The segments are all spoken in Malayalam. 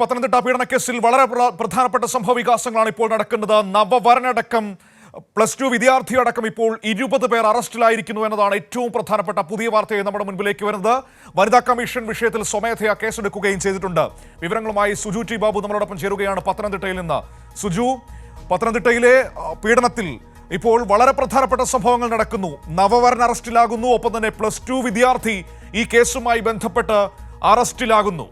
പത്തനംതിട്ട പീഡനക്കേസിൽ വളരെ പ്രധാനപ്പെട്ട സംഭവ വികാസങ്ങളാണ് ഇപ്പോൾ നടക്കുന്നത്. നവവരനടക്കം +2 വിദ്യാർത്ഥിയടക്കം ഇപ്പോൾ 20 പേർ അറസ്റ്റിലായിരിക്കുന്നു എന്നതാണ് ഏറ്റവും പ്രധാനപ്പെട്ട പുതിയ വാർത്തയായി നമ്മുടെ മുൻപിലേക്ക് വരുന്നത്. വനിതാ കമ്മീഷൻ വിഷയത്തിൽ സ്വമേധയാ കേസെടുക്കുകയും ചെയ്തിട്ടുണ്ട്. വിവരങ്ങളുമായി സുജു ടി ബാബു നമ്മളോടൊപ്പം ചേരുകയാണ് പത്തനംതിട്ടയിൽ നിന്ന്. സുജു, പത്തനംതിട്ടയിലെ പീഡനത്തിൽ ഇപ്പോൾ വളരെ പ്രധാനപ്പെട്ട സംഭവങ്ങൾ നടക്കുന്നു. നവവരൻ അറസ്റ്റിലാകുന്നു, ഒപ്പം തന്നെ +2 വിദ്യാർത്ഥി ഈ കേസുമായി ബന്ധപ്പെട്ട് അറസ്റ്റിലാകുന്നു.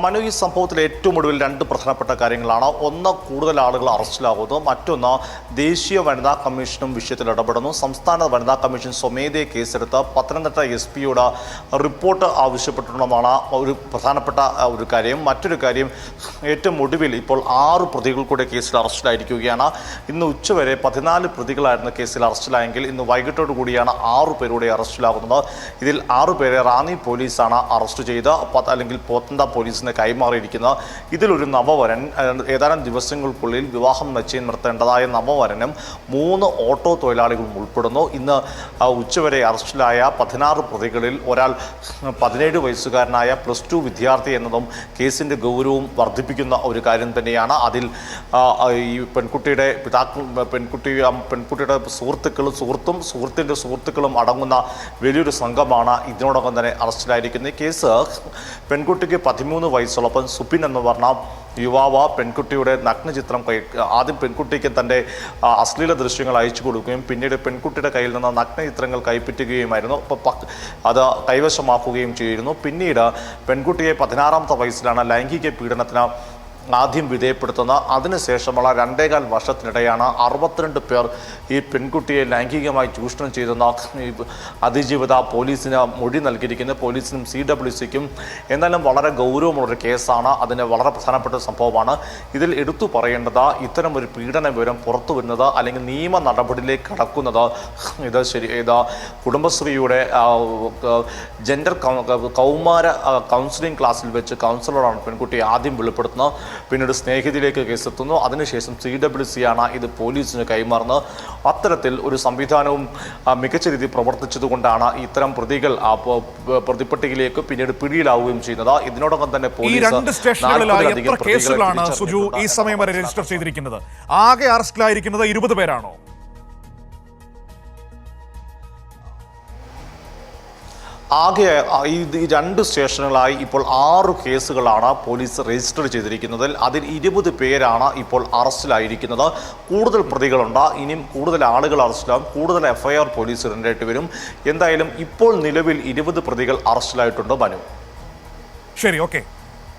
മനു, ഈ സംഭവത്തിൽ ഏറ്റവും ഒടുവിൽ രണ്ട് പ്രധാനപ്പെട്ട കാര്യങ്ങളാണ്. ഒന്ന്, കൂടുതൽ ആളുകൾ അറസ്റ്റിലാകുന്നു. മറ്റൊന്ന്, ദേശീയ വനിതാ കമ്മീഷനും വിഷയത്തിൽ ഇടപെടുന്നു. സംസ്ഥാന വനിതാ കമ്മീഷൻ സ്വമേധയെ കേസെടുത്ത് പത്തനംതിട്ട SP-യോട് റിപ്പോർട്ട് ആവശ്യപ്പെട്ടിട്ടുണ്ടെന്നാണ് ഒരു പ്രധാനപ്പെട്ട ഒരു കാര്യം. മറ്റൊരു കാര്യം, ഏറ്റവും ഒടുവിൽ ഇപ്പോൾ 6 പ്രതികൾ കൂടെ കേസിൽ അറസ്റ്റിലായിരിക്കുകയാണ്. ഇന്ന് ഉച്ചവരെ 14 പ്രതികളായിരുന്ന കേസിൽ അറസ്റ്റിലായെങ്കിൽ ഇന്ന് വൈകിട്ടോടു കൂടിയാണ് 6 പേരുടെ അറസ്റ്റിലാകുന്നത്. ഇതിൽ 6 പേരെ റാന്നി പോലീസാണ് അറസ്റ്റ് ചെയ്ത് അല്ലെങ്കിൽ പത്തനംതിട്ട പോലീസിനെ കൈമാറിയിരിക്കുന്നത്. ഇതിലൊരു നവവരൻ, ഏതാനും ദിവസങ്ങൾക്കുള്ളിൽ വിവാഹം നിശ്ചയം നടത്തേണ്ടതായ നവവരനും 3 ഓട്ടോ തൊഴിലാളികളും ഉൾപ്പെടുന്നു. ഇന്ന് ഉച്ചവരെ അറസ്റ്റിലായ 16 പ്രതികളിൽ ഒരാൾ 17 വയസ്സുകാരനായ +2 വിദ്യാർത്ഥി എന്നതും കേസിൻ്റെ ഗൗരവം വർദ്ധിപ്പിക്കുന്ന ഒരു കാര്യം തന്നെയാണ്. അതിൽ ഈ പെൺകുട്ടിയുടെ പെൺകുട്ടിയുടെ സുഹൃത്തിൻ്റെ സുഹൃത്തുക്കളും അടങ്ങുന്ന വലിയൊരു സംഘമാണ് ഇതിനോടകം തന്നെ അറസ്റ്റിലായിരിക്കുന്നത്. ഈ കേസ് പെൺകുട്ടിക്ക് 13 വയസ്സുള്ളപ്പം സുബിൻ എന്ന് പറഞ്ഞ യുവാവ് പെൺകുട്ടിയുടെ നഗ്നചിത്രം ആദ്യം പെൺകുട്ടിക്ക് തൻ്റെ അശ്ലീല ദൃശ്യങ്ങൾ അയച്ചു കൊടുക്കുകയും പിന്നീട് പെൺകുട്ടിയുടെ കയ്യിൽ നിന്ന് നഗ്നചിത്രങ്ങൾ കൈപ്പറ്റുകയുമായിരുന്നു. അത് കൈവശമാക്കുകയും ചെയ്തിരുന്നു. പിന്നീട് പെൺകുട്ടിയെ 16ാമത്തെ വയസ്സിലാണ് ലൈംഗിക പീഡനത്തിന് ആദ്യം വിധേയപ്പെടുത്തുന്നത്. അതിനുശേഷമുള്ള 2.25 വർഷത്തിനിടെയാണ് 62 പേർ ഈ പെൺകുട്ടിയെ ലൈംഗികമായി ചൂഷണം ചെയ്തെന്ന അതിജീവിത പോലീസിന് മൊഴി നൽകിയിരിക്കുന്നത്. പോലീസിനും CWCക്കും എന്നാലും വളരെ ഗൗരവമുള്ളൊരു കേസാണ്. അതിന് വളരെ പ്രധാനപ്പെട്ട സംഭവമാണ്. ഇതിൽ എടുത്തു പറയേണ്ടത്, ഇത്തരം ഒരു പീഡന വിവരം പുറത്തു വരുന്നത് അല്ലെങ്കിൽ നിയമ നടപടിയിലേക്ക് കടക്കുന്നത് ഇത് കുടുംബശ്രീയുടെ ജെൻഡർ കൗമാര കൗൺസിലിംഗ് ക്ലാസ്സിൽ വെച്ച് കൗൺസിലറാണ് പെൺകുട്ടിയെ ആദ്യം വെളിപ്പെടുത്തുന്നത്. പിന്നീട് സ്നേഹിതയിലേക്ക് കേസെത്തുന്നു. അതിനുശേഷം CWC ആണ് ഇത് പോലീസിന് കൈമാറുന്നത്. അത്തരത്തിൽ ഒരു സംവിധാനവും മികച്ച രീതിയിൽ പ്രവർത്തിച്ചതുകൊണ്ടാണ് ഇത്തരം പ്രതികൾ പ്രതിപ്പട്ടികയിലേക്ക് പിന്നീട് പിടിയിലാവുകയും ചെയ്യുന്നത്. ഇതിനോടൊപ്പം തന്നെ കേസുകളാണ് സുജു ഈ സമയം വരെ രജിസ്റ്റർ ചെയ്തിരിക്കുന്നത്. ആകെ അറസ്റ്റിലായിരിക്കുന്നത് 20 പേരാണോ? ആകെ ഈ 2 സ്റ്റേഷനുകളായി ഇപ്പോൾ 6 കേസുകളാണ് പോലീസ് രജിസ്റ്റർ ചെയ്തിരിക്കുന്നത്. അതിൽ 20 പേരാണ് ഇപ്പോൾ അറസ്റ്റിലായിരിക്കുന്നത്. കൂടുതൽ പ്രതികളുണ്ട്. ഇനിയും കൂടുതൽ ആളുകൾ അറസ്റ്റിലാകും. കൂടുതൽ FIR പോലീസ് ഇടേണ്ടി വരും. എന്തായാലും ഇപ്പോൾ നിലവിൽ 20 പ്രതികൾ അറസ്റ്റിലായിട്ടുണ്ട്. മനു, ശരി, ഓക്കെ.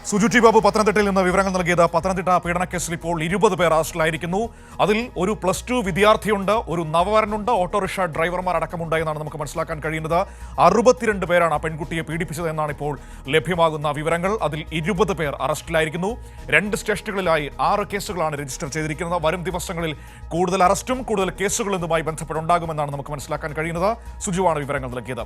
സുജു ടി ബാബു പത്തനംതിട്ടയിൽ നിന്ന് വിവരങ്ങൾ നൽകിയത്. പത്തനംതിട്ട പീഡനക്കേസിൽ ഇപ്പോൾ 20 പേർ അറസ്റ്റിലായിരിക്കുന്നു. അതിൽ ഒരു +2 വിദ്യാർത്ഥിയുണ്ട്, ഒരു നവവരനുണ്ട്, ഓട്ടോറിക്ഷ ഡ്രൈവർമാർ അടക്കമുണ്ട് എന്നാണ് നമുക്ക് മനസ്സിലാക്കാൻ കഴിയുന്നത്. 62 പേരാണ് ആ പെൺകുട്ടിയെ പീഡിപ്പിച്ചത് എന്നാണ് ഇപ്പോൾ ലഭ്യമാകുന്ന വിവരങ്ങൾ. അതിൽ 20 പേർ അറസ്റ്റിലായിരിക്കുന്നു. 2 സ്റ്റേഷനുകളിലായി 6 കേസുകളാണ് രജിസ്റ്റർ ചെയ്തിരിക്കുന്നത്. വരും ദിവസങ്ങളിൽ കൂടുതൽ അറസ്റ്റും കൂടുതൽ കേസുകളും ഇതുമായി ബന്ധപ്പെട്ടുണ്ടാകുമെന്നാണ് നമുക്ക് മനസ്സിലാക്കാൻ കഴിയുന്നത്. സുജുവാണ് വിവരങ്ങൾ നൽകിയത്.